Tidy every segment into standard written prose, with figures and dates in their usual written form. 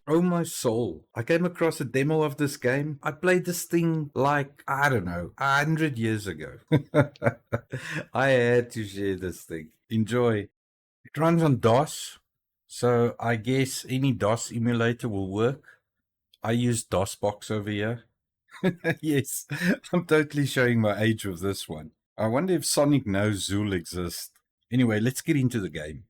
Oh my soul. I came across a demo of this game. I played this thing like, I don't know, 100 years ago. I had to share this thing. Enjoy. It runs on DOS, so I guess any DOS emulator will work. I use DosBox over here. Yes, I'm totally showing my age with this one. I wonder if Sonic knows ZooL exists. Anyway, let's get into the game.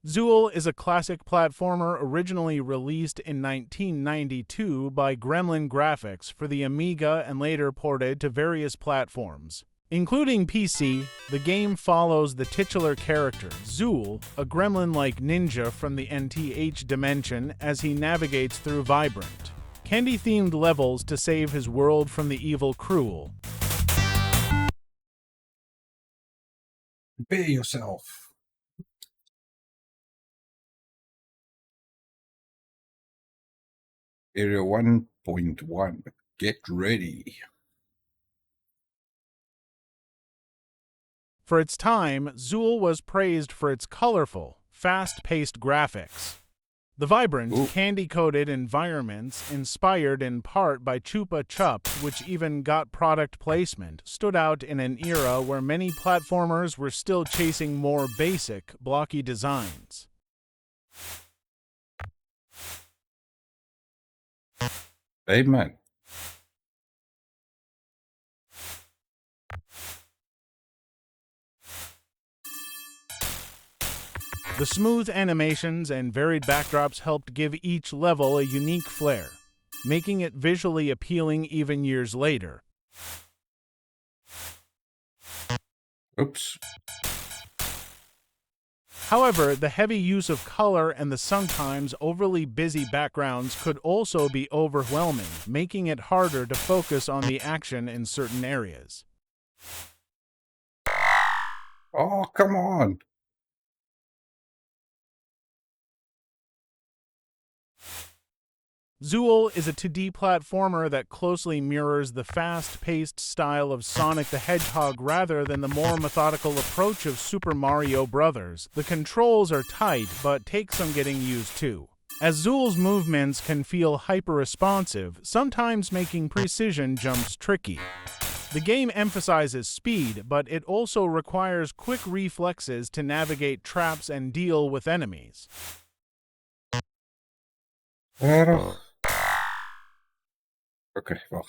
ZooL is a classic platformer originally released in 1992 by Gremlin Graphics for the Amiga and later ported to various platforms. Including PC, the game follows the titular character, ZooL, a gremlin-like ninja from the Nth Dimension as he navigates through vibrant, candy-themed levels to save his world from the evil Cruel. Prepare yourself. Area 1.1. Get ready. For its time, ZooL was praised for its colorful, fast-paced graphics. The vibrant, candy-coated environments, inspired in part by Chupa Chups, which even got product placement, stood out in an era where many platformers were still chasing more basic, blocky designs. Amen. The smooth animations and varied backdrops helped give each level a unique flair, making it visually appealing even years later. Oops. However, the heavy use of color and the sometimes overly busy backgrounds could also be overwhelming, making it harder to focus on the action in certain areas. Oh, come on. ZooL is a 2D platformer that closely mirrors the fast-paced style of Sonic the Hedgehog rather than the more methodical approach of Super Mario Bros. The controls are tight but take some getting used to, as ZooL's movements can feel hyper-responsive, sometimes making precision jumps tricky. The game emphasizes speed, but it also requires quick reflexes to navigate traps and deal with enemies. Okay, well,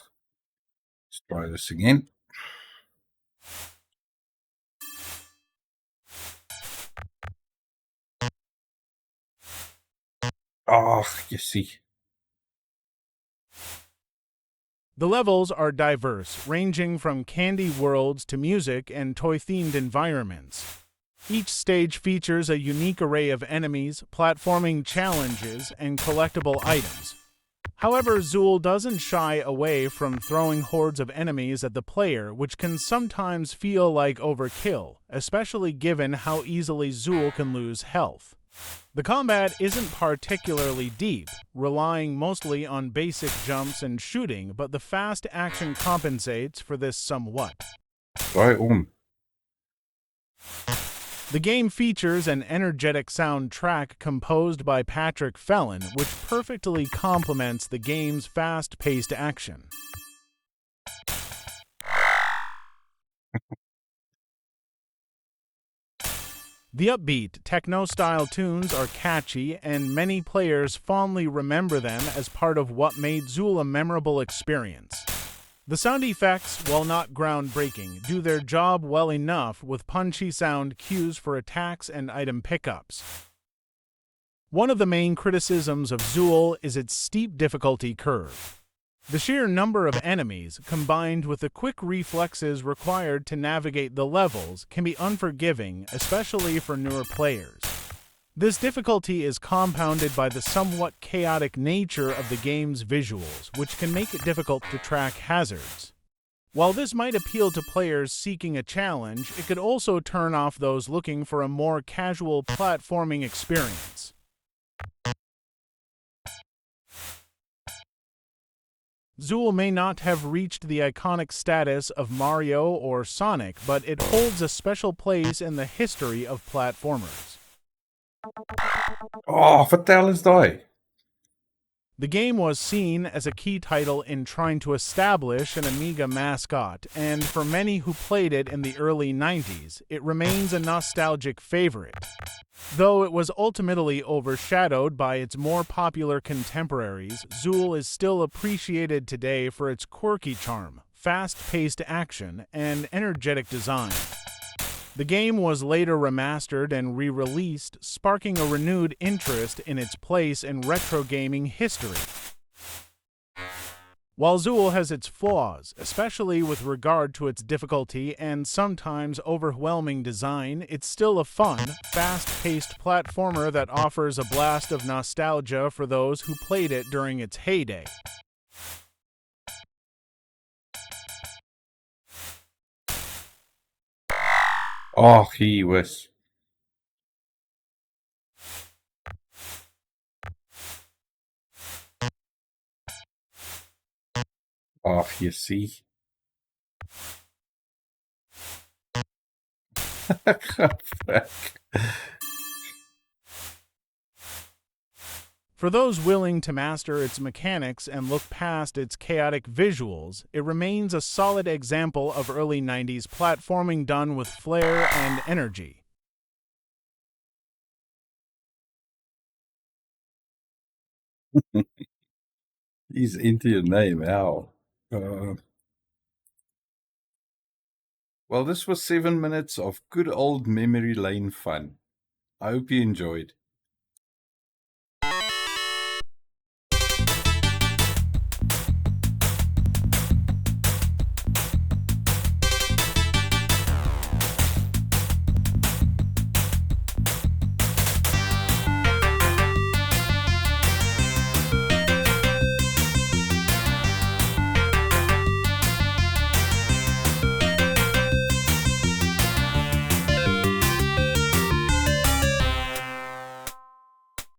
let's try this again. Oh, you see. The levels are diverse, ranging from candy worlds to music and toy-themed environments. Each stage features a unique array of enemies, platforming challenges, and collectible items. However, ZooL doesn't shy away from throwing hordes of enemies at the player, which can sometimes feel like overkill, especially given how easily ZooL can lose health. The combat isn't particularly deep, relying mostly on basic jumps and shooting, but the fast action compensates for this somewhat. The game features an energetic soundtrack composed by Patrick Fellon, which perfectly complements the game's fast-paced action. The upbeat, techno-style tunes are catchy, and many players fondly remember them as part of what made ZooL a memorable experience. The sound effects, while not groundbreaking, do their job well enough with punchy sound cues for attacks and item pickups. One of the main criticisms of ZooL is its steep difficulty curve. The sheer number of enemies, combined with the quick reflexes required to navigate the levels, can be unforgiving, especially for newer players. This difficulty is compounded by the somewhat chaotic nature of the game's visuals, which can make it difficult to track hazards. While this might appeal to players seeking a challenge, it could also turn off those looking for a more casual platforming experience. ZooL may not have reached the iconic status of Mario or Sonic, but it holds a special place in the history of platformers. Oh, vertel eens daai. The game was seen as a key title in trying to establish an Amiga mascot, and for many who played it in the early 90s, it remains a nostalgic favorite. Though it was ultimately overshadowed by its more popular contemporaries, ZooL is still appreciated today for its quirky charm, fast-paced action, and energetic design. The game was later remastered and re-released, sparking a renewed interest in its place in retro gaming history. While ZooL has its flaws, especially with regard to its difficulty and sometimes overwhelming design, it's still a fun, fast-paced platformer that offers a blast of nostalgia for those who played it during its heyday. Oh, gee whiz. Oh, you see. For those willing to master its mechanics and look past its chaotic visuals, it remains a solid example of early 90s platforming done with flair and energy. He's into your name, how? Well, this was 7 minutes of good old memory lane fun. I hope you enjoyed.